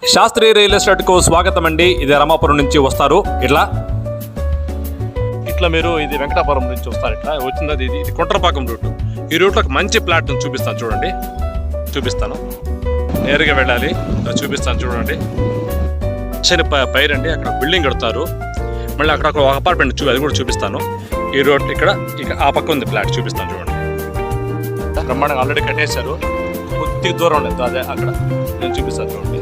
శాస్త్రీయ రియల్ ఎస్టేట్కు స్వాగతం అండి. ఇది రామాపురం నుంచి వస్తారు. ఇట్లా మీరు ఇది వెంకటాపురం నుంచి వస్తారు. ఇట్లా వచ్చింది ఇది కుంట్రపాకం రూట్. ఈ రూట్లో ఒక మంచి ప్లాట్ చూపిస్తాను చూడండి. చూపిస్తాను, నేరుగా వెళ్ళాలి, చూపిస్తాను చూడండి. చిన్న పైరండి, అక్కడ బిల్డింగ్ కడతారు. మళ్ళీ అక్కడ ఒక అపార్ట్మెంట్ అది కూడా చూపిస్తాను. ఈ రోడ్ ఇక్కడ ఆ పక్క ఉంది ప్లాట్, చూపిస్తాను చూడండి. బ్రహ్మాండంగా ఆల్రెడీ కట్టేశారు. కొద్దిగా దూరం లేదు, అదే అక్కడ నేను చూపిస్తాను చూడండి.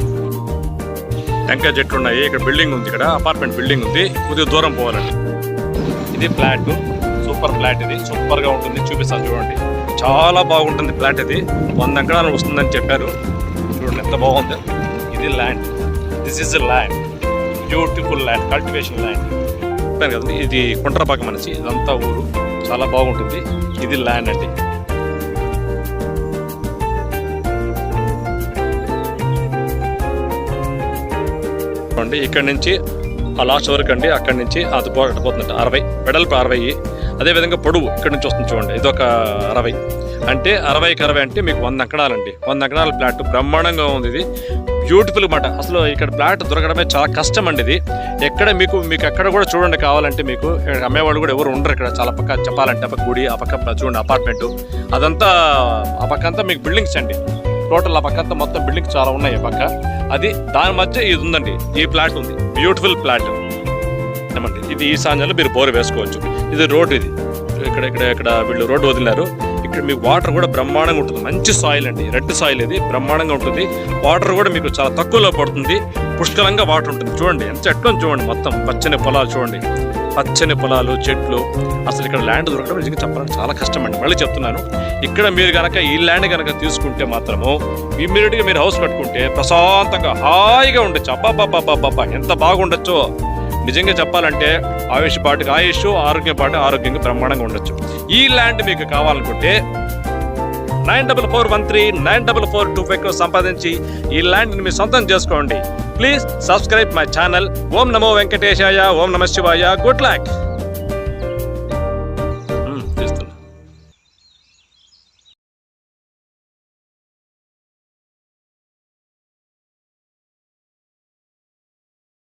టెంకాయ చెట్లు ఉన్నాయి, ఇక్కడ బిల్డింగ్ ఉంది, ఇక్కడ అపార్ట్మెంట్ బిల్డింగ్ ఉంది. కొద్దిగా దూరం పోవాలండి. ఇది ఫ్లాట్, సూపర్ ఫ్లాట్. ఇది సూపర్గా ఉంటుంది, చూపిస్తాను చూడండి. చాలా బాగుంటుంది ఫ్లాట్. ఇది 100 ఎకరాలు వస్తుందని చెప్పారు. చూడండి ఎంత బాగుంది. ఇది land, this is land, beautiful land, cultivation land. చెప్పాను కదండి, ఇది కుంట్రపాకం అనేసి, ఇదంతా ఊరు, చాలా బాగుంటుంది. ఇది ల్యాండ్ అండి. ఇక్కడ నుంచి ఆ లాస్ట్ వరకు అండి, అక్కడి నుంచి అది పోతుందంట 60 వెడల్పు 60. అదేవిధంగా పొడవు ఇక్కడ నుంచి వస్తుంది చూడండి, ఇది ఒక 60. అంటే 60కి 60 అంటే మీకు 100 ఎకరాలండి. 100 ఎకరాల ప్లాట్ బ్రహ్మాండంగా ఉంది. ఇది బ్యూటిఫుల్ మాట. అసలు ఇక్కడ ప్లాట్ దొరకడమే చాలా కష్టం అండి. ఇది ఎక్కడ మీకు ఎక్కడ కూడా చూడండి, కావాలంటే మీకు అమ్మేవాళ్ళు కూడా ఎవరు ఉండరు ఇక్కడ. చాలా పక్క చెప్పాలంటే ఆ పక్క గుడి, ఆ పక్క చూడండి అపార్ట్మెంటు, అదంతా ఆ పక్క అంతా మీకు బిల్డింగ్స్ అండి. టోటల్ ఆ పక్క అంతా మొత్తం బిల్డింగ్స్ చాలా ఉన్నాయి. పక్క అది దాని మధ్య ఇది ఉందండి, ఈ ప్లాట్ ఉంది, బ్యూటిఫుల్ ప్లాట్ ఏమండి. ఇది ఈశాన్యంలో మీరు బోర్ వేసుకోవచ్చు. ఇది రోడ్, ఇది ఇక్కడ వీళ్ళు రోడ్డు వదిలినారు. ఇక్కడ మీకు వాటర్ కూడా బ్రహ్మాండంగా ఉంటుంది. మంచి సాయిల్ అండి, రెడ్ సాయిల్. ఇది బ్రహ్మాండంగా ఉంటుంది. వాటర్ కూడా మీకు చాలా తక్కువలో పడుతుంది, పుష్కలంగా వాటర్ ఉంటుంది. చూడండి ఎంత చెట్లు చూడండి, మొత్తం పచ్చని పొలాలు చూడండి, పచ్చని పొలాలు, చెట్లు. అసలు ఇక్కడ ల్యాండ్ దొరకడం నిజంగా చెప్పాలంటే చాలా కష్టం అండి. మళ్ళీ చెప్తున్నాను, ఇక్కడ మీరు కనుక ఈ ల్యాండ్ కనుక తీసుకుంటే మాత్రము ఇమ్మీడియట్గా మీరు హౌస్ కట్టుకుంటే ప్రశాంతంగా హాయిగా ఉండొచ్చు. అబ్బాబ్బాబ్బాబ్బా ఎంత బాగుండొచ్చో. నిజంగా చెప్పాలంటే ఆయుష్ పాటుగా ఆయుష్, ఆరోగ్యం పాటు ఆరోగ్యంగా బ్రహ్మాండంగా ఉండొచ్చు. ఈ ల్యాండ్ మీకు కావాలనుకుంటే 9441394425 సంపాదించి ఈ ల్యాండ్ని మీరు సొంతం చేసుకోండి. Please subscribe my channel. ఓం నమో వెంకటేశాయ, ఓం నమ శివాయ. Good luck.